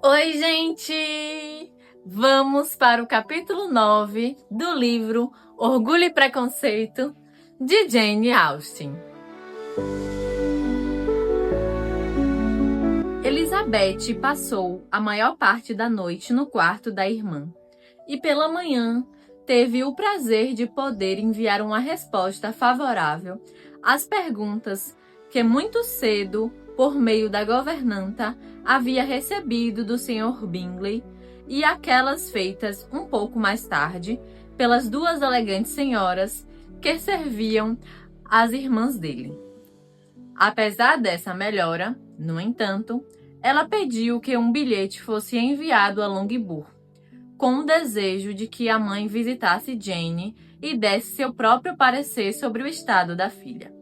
Oi, gente! Vamos para o capítulo 9 do livro Orgulho e Preconceito, de Jane Austen. Elizabeth passou a maior parte da noite no quarto da irmã e pela manhã teve o prazer de poder enviar uma resposta favorável às perguntas que muito cedo, por meio da governanta, havia recebido do Sr. Bingley e aquelas feitas um pouco mais tarde pelas duas elegantes senhoras que serviam as irmãs dele. Apesar dessa melhora, no entanto, ela pediu que um bilhete fosse enviado a Longbourn, com o desejo de que a mãe visitasse Jane e desse seu próprio parecer sobre o estado da filha.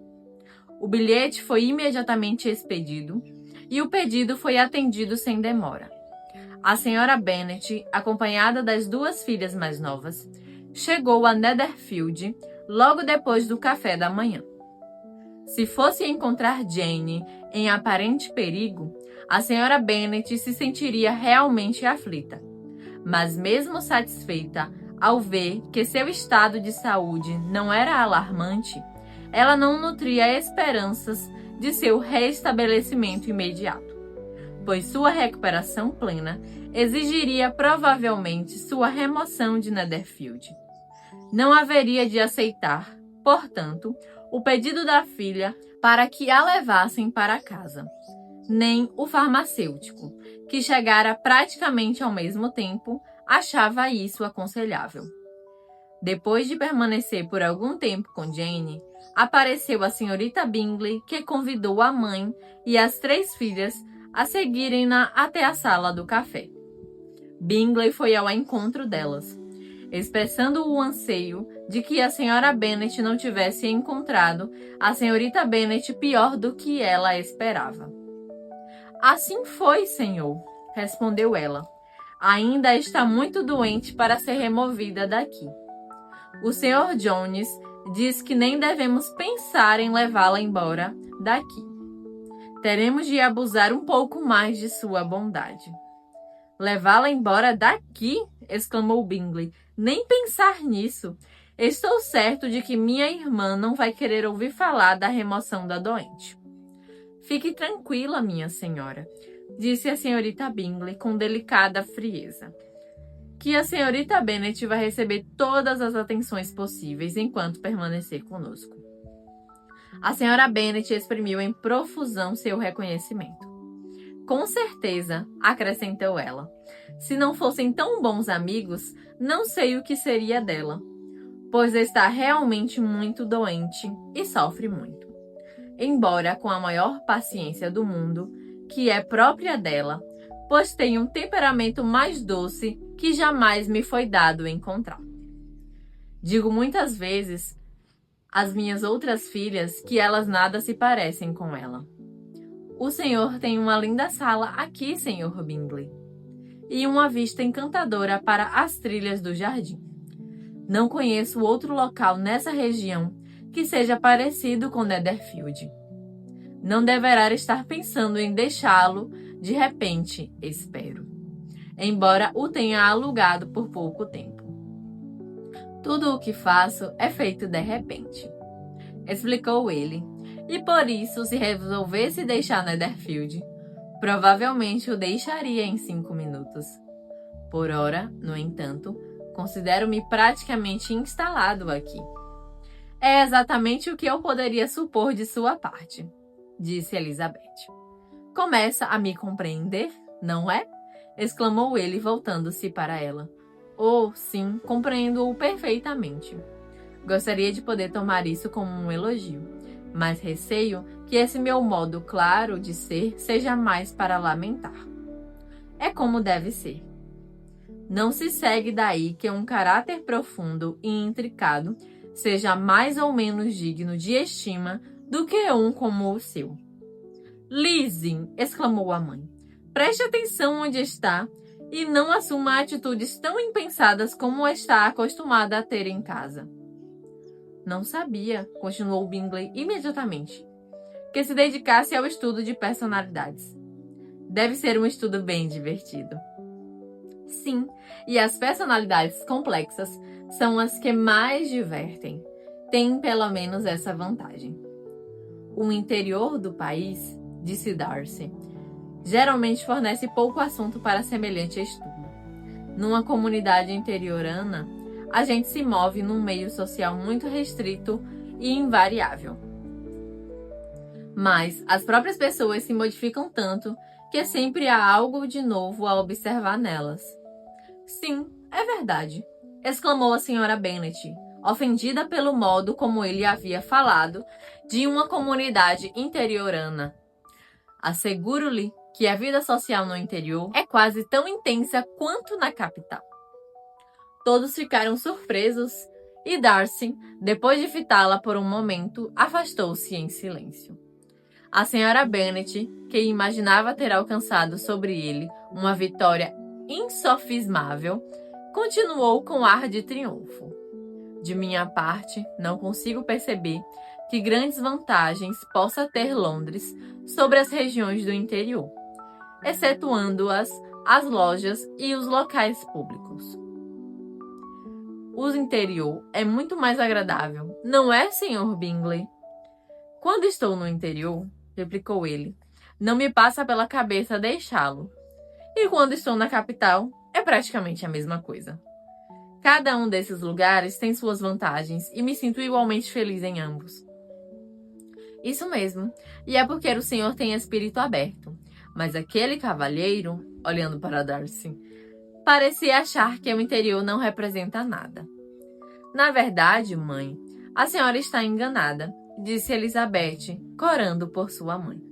O bilhete foi imediatamente expedido e o pedido foi atendido sem demora. A senhora Bennet, acompanhada das duas filhas mais novas, chegou a Netherfield logo depois do café da manhã. Se fosse encontrar Jane em aparente perigo, a senhora Bennet se sentiria realmente aflita. Mas mesmo satisfeita ao ver que seu estado de saúde não era alarmante, ela não nutria esperanças de seu restabelecimento imediato, pois sua recuperação plena exigiria provavelmente sua remoção de Netherfield. Não haveria de aceitar, portanto, o pedido da filha para que a levassem para casa, nem o farmacêutico, que chegara praticamente ao mesmo tempo, achava isso aconselhável. Depois de permanecer por algum tempo com Jane, apareceu a senhorita Bingley, que convidou a mãe e as três filhas a seguirem-na até a sala do café. Bingley foi ao encontro delas, expressando o anseio de que a senhora Bennet não tivesse encontrado a senhorita Bennet pior do que ela esperava. "Assim foi, senhor", respondeu ela. "Ainda está muito doente para ser removida daqui. O Sr. Jones diz que nem devemos pensar em levá-la embora daqui. Teremos de abusar um pouco mais de sua bondade." "Levá-la embora daqui?" exclamou Bingley. "Nem pensar nisso. Estou certo de que minha irmã não vai querer ouvir falar da remoção da doente." "Fique tranquila, minha senhora", disse a senhorita Bingley com delicada frieza, "que a senhorita Bennet vai receber todas as atenções possíveis enquanto permanecer conosco." A senhora Bennet exprimiu em profusão seu reconhecimento. "Com certeza", acrescentou ela, "se não fossem tão bons amigos, não sei o que seria dela, pois está realmente muito doente e sofre muito. Embora com a maior paciência do mundo, que é própria dela, pois tem um temperamento mais doce que jamais me foi dado encontrar. Digo muitas vezes às minhas outras filhas que elas nada se parecem com ela. O senhor tem uma linda sala aqui, Sr. Bingley, e uma vista encantadora para as trilhas do jardim. Não conheço outro local nessa região que seja parecido com Netherfield. Não deverá estar pensando em deixá-lo de repente, espero, embora o tenha alugado por pouco tempo. Tudo o que faço é feito de repente", explicou ele, "e por isso, se resolvesse deixar Netherfield, provavelmente o deixaria em 5 minutos. Por ora, no entanto, considero-me praticamente instalado aqui." "É exatamente o que eu poderia supor de sua parte", disse Elizabeth. "Começa a me compreender, não é?" exclamou ele, voltando-se para ela. "Oh, sim, compreendo-o perfeitamente. Gostaria de poder tomar isso como um elogio, mas receio que esse meu modo claro de ser seja mais para lamentar. É como deve ser. Não se segue daí que um caráter profundo e intricado seja mais ou menos digno de estima do que um como o seu." "Lizzie", exclamou a mãe, "preste atenção onde está e não assuma atitudes tão impensadas como está acostumada a ter em casa." "Não sabia", continuou Bingley imediatamente, "que se dedicasse ao estudo de personalidades." Deve ser um estudo bem divertido. Sim, e as personalidades complexas são as que mais divertem. Tem pelo menos essa vantagem. O interior do país, disse Darcy, geralmente fornece pouco assunto para semelhante estudo. Numa comunidade interiorana, a gente se move num meio social muito restrito e invariável. Mas as próprias pessoas se modificam tanto que sempre há algo de novo a observar nelas. Sim, é verdade, exclamou a senhora Bennet, ofendida pelo modo como ele havia falado de uma comunidade interiorana. Asseguro-lhe que a vida social no interior é quase tão intensa quanto na capital. Todos ficaram surpresos e Darcy, depois de fitá-la por um momento, afastou-se em silêncio. A senhora Bennet, que imaginava ter alcançado sobre ele uma vitória insofismável, continuou com ar de triunfo. De minha parte, não consigo perceber que grandes vantagens possa ter Londres sobre as regiões do interior, excetuando-as as lojas e os locais públicos. O interior é muito mais agradável, não é, Sr. Bingley? Quando estou no interior, replicou ele, não me passa pela cabeça deixá-lo. E quando estou na capital, é praticamente a mesma coisa. Cada um desses lugares tem suas vantagens e me sinto igualmente feliz em ambos. Isso mesmo, e é porque o senhor tem espírito aberto. Mas aquele cavalheiro, olhando para Darcy, parecia achar que o interior não representa nada. Na verdade, mãe, a senhora está enganada, disse Elizabeth, corando por sua mãe.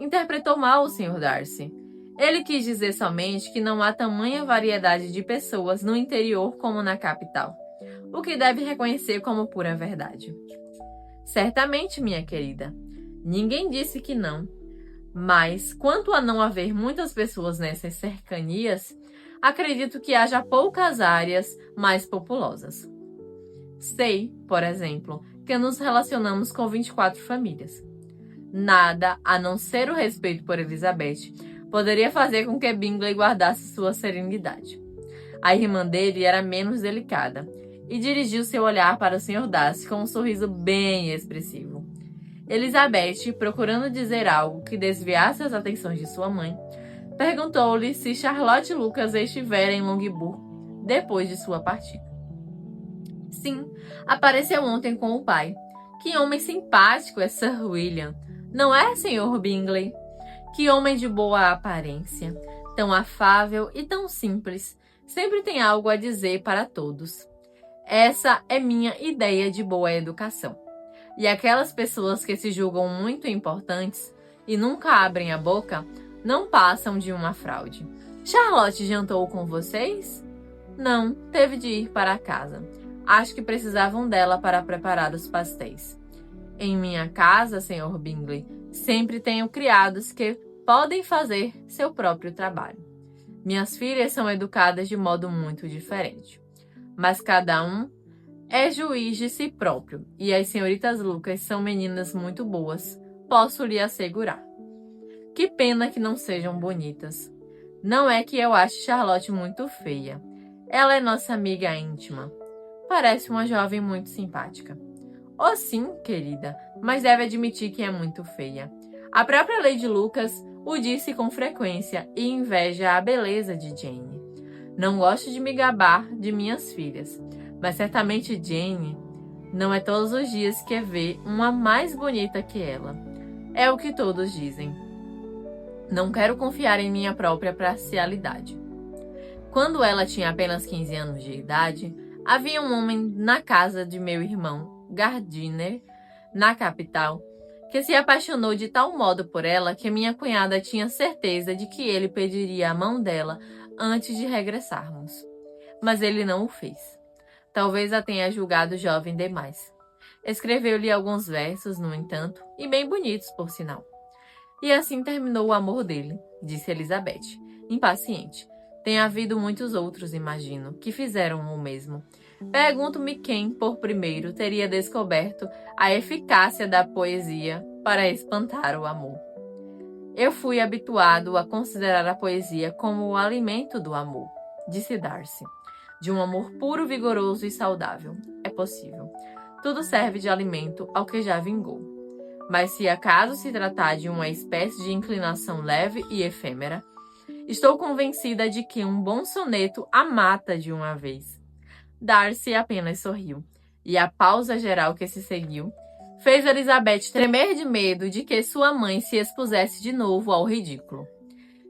Interpretou mal o Sr. Darcy. Ele quis dizer somente que não há tamanha variedade de pessoas no interior como na capital, o que deve reconhecer como pura verdade. Certamente, minha querida, ninguém disse que não. Mas, quanto a não haver muitas pessoas nessas cercanias, acredito que haja poucas áreas mais populosas. Sei, por exemplo, que nos relacionamos com 24 famílias. Nada, a não ser o respeito por Elizabeth, poderia fazer com que Bingley guardasse sua serenidade. A irmã dele era menos delicada e dirigiu seu olhar para o Sr. Darcy com um sorriso bem expressivo. Elizabeth, procurando dizer algo que desviasse as atenções de sua mãe, perguntou-lhe se Charlotte e Lucas estiveram em Longbourn depois de sua partida. Sim, apareceu ontem com o pai. Que homem simpático é Sir William, não é, Sr. Bingley? Que homem de boa aparência, tão afável e tão simples, sempre tem algo a dizer para todos. Essa é minha ideia de boa educação. E aquelas pessoas que se julgam muito importantes e nunca abrem a boca, não passam de uma fraude. Charlotte jantou com vocês? Não, teve de ir para casa. Acho que precisavam dela para preparar os pastéis. Em minha casa, Sr. Bingley, sempre tenho criados que podem fazer seu próprio trabalho. Minhas filhas são educadas de modo muito diferente. Mas cada um é juiz de si próprio, e as senhoritas Lucas são meninas muito boas, posso lhe assegurar. Que pena que não sejam bonitas. Não é que eu ache Charlotte muito feia. Ela é nossa amiga íntima. Parece uma jovem muito simpática. Oh sim, querida, mas deve admitir que é muito feia. A própria Lady Lucas o disse com frequência e inveja a beleza de Jane. Não gosto de me gabar de minhas filhas, mas certamente Jane não é todos os dias que vê uma mais bonita que ela. É o que todos dizem. Não quero confiar em minha própria parcialidade. Quando ela tinha apenas 15 anos de idade, havia um homem na casa de meu irmão, Gardiner, na capital, que se apaixonou de tal modo por ela que minha cunhada tinha certeza de que ele pediria a mão dela antes de regressarmos. Mas ele não o fez. Talvez a tenha julgado jovem demais. Escreveu-lhe alguns versos, no entanto, e bem bonitos, por sinal. E assim terminou o amor dele, disse Elizabeth, impaciente. Tem havido muitos outros, imagino, que fizeram o mesmo. Pergunto-me quem, por primeiro, teria descoberto a eficácia da poesia para espantar o amor. Eu fui habituado a considerar a poesia como o alimento do amor, disse Darcy. De um amor puro, vigoroso e saudável. É possível. Tudo serve de alimento ao que já vingou. Mas se acaso se tratar de uma espécie de inclinação leve e efêmera, estou convencida de que um bom soneto a mata de uma vez. Darcy apenas sorriu, e a pausa geral que se seguiu fez Elizabeth tremer de medo de que sua mãe se expusesse de novo ao ridículo.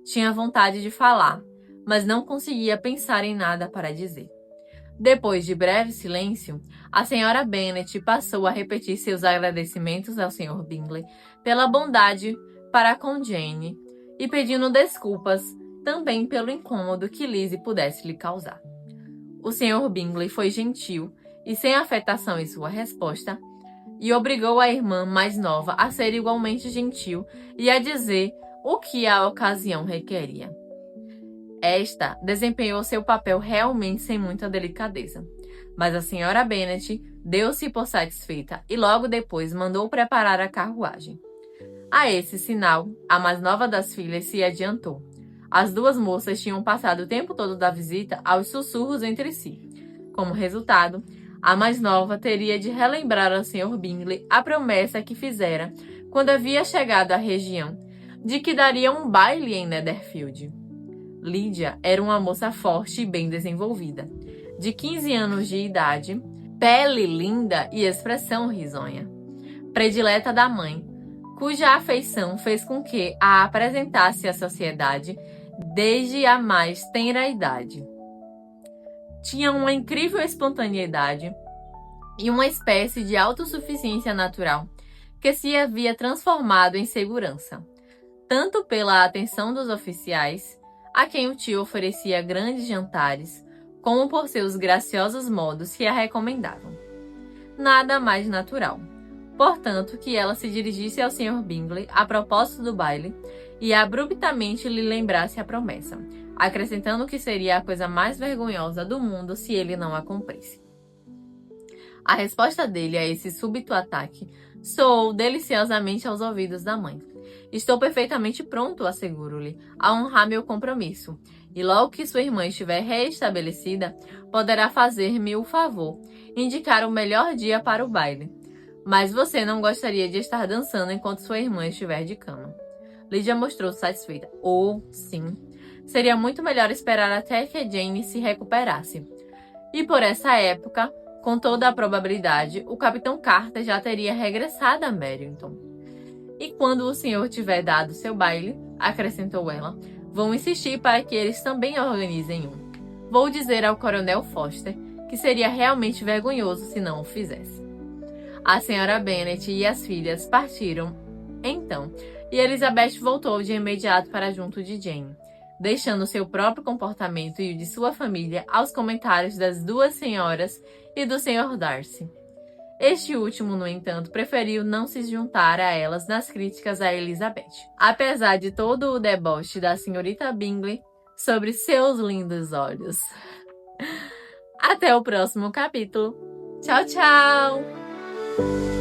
Tinha vontade de falar, mas não conseguia pensar em nada para dizer. Depois de breve silêncio, a senhora Bennet passou a repetir seus agradecimentos ao Sr. Bingley pela bondade para com Jane e pedindo desculpas também pelo incômodo que Lizzie pudesse lhe causar. O Sr. Bingley foi gentil e sem afetação em sua resposta e obrigou a irmã mais nova a ser igualmente gentil e a dizer o que a ocasião requeria. Esta desempenhou seu papel realmente sem muita delicadeza, mas a senhora Bennet deu-se por satisfeita e logo depois mandou preparar a carruagem. A esse sinal, a mais nova das filhas se adiantou. As duas moças tinham passado o tempo todo da visita aos sussurros entre si. Como resultado, a mais nova teria de relembrar ao Sr. Bingley a promessa que fizera quando havia chegado à região de que daria um baile em Netherfield. Lydia era uma moça forte e bem desenvolvida, de 15 anos de idade, pele linda e expressão risonha. Predileta da mãe, cuja afeição fez com que a apresentasse à sociedade desde a mais tenra idade. Tinha uma incrível espontaneidade e uma espécie de autossuficiência natural que se havia transformado em segurança, tanto pela atenção dos oficiais, a quem o tio oferecia grandes jantares, como por seus graciosos modos que a recomendavam. Nada mais natural, portanto, que ela se dirigisse ao Sr. Bingley a propósito do baile e abruptamente lhe lembrasse a promessa, acrescentando que seria a coisa mais vergonhosa do mundo se ele não a cumprisse. A resposta dele a esse súbito ataque soou deliciosamente aos ouvidos da mãe. Estou perfeitamente pronto, asseguro-lhe, a honrar meu compromisso, e logo que sua irmã estiver reestabelecida, poderá fazer-me o favor, indicar o melhor dia para o baile. Mas você não gostaria de estar dançando enquanto sua irmã estiver de cama. Lydia mostrou-se satisfeita. Oh, sim. Seria muito melhor esperar até que Jane se recuperasse. E por essa época, com toda a probabilidade, o Capitão Carter já teria regressado a Meryton. E quando o senhor tiver dado seu baile, acrescentou ela, vão insistir para que eles também organizem um. Vou dizer ao Coronel Forster que seria realmente vergonhoso se não o fizesse. A senhora Bennet e as filhas partiram, então, e Elizabeth voltou de imediato para junto de Jane, deixando seu próprio comportamento e o de sua família aos comentários das duas senhoras e do Sr. Darcy. Este último, no entanto, preferiu não se juntar a elas nas críticas a Elizabeth, apesar de todo o deboche da senhorita Bingley sobre seus lindos olhos. Até o próximo capítulo. Tchau, tchau!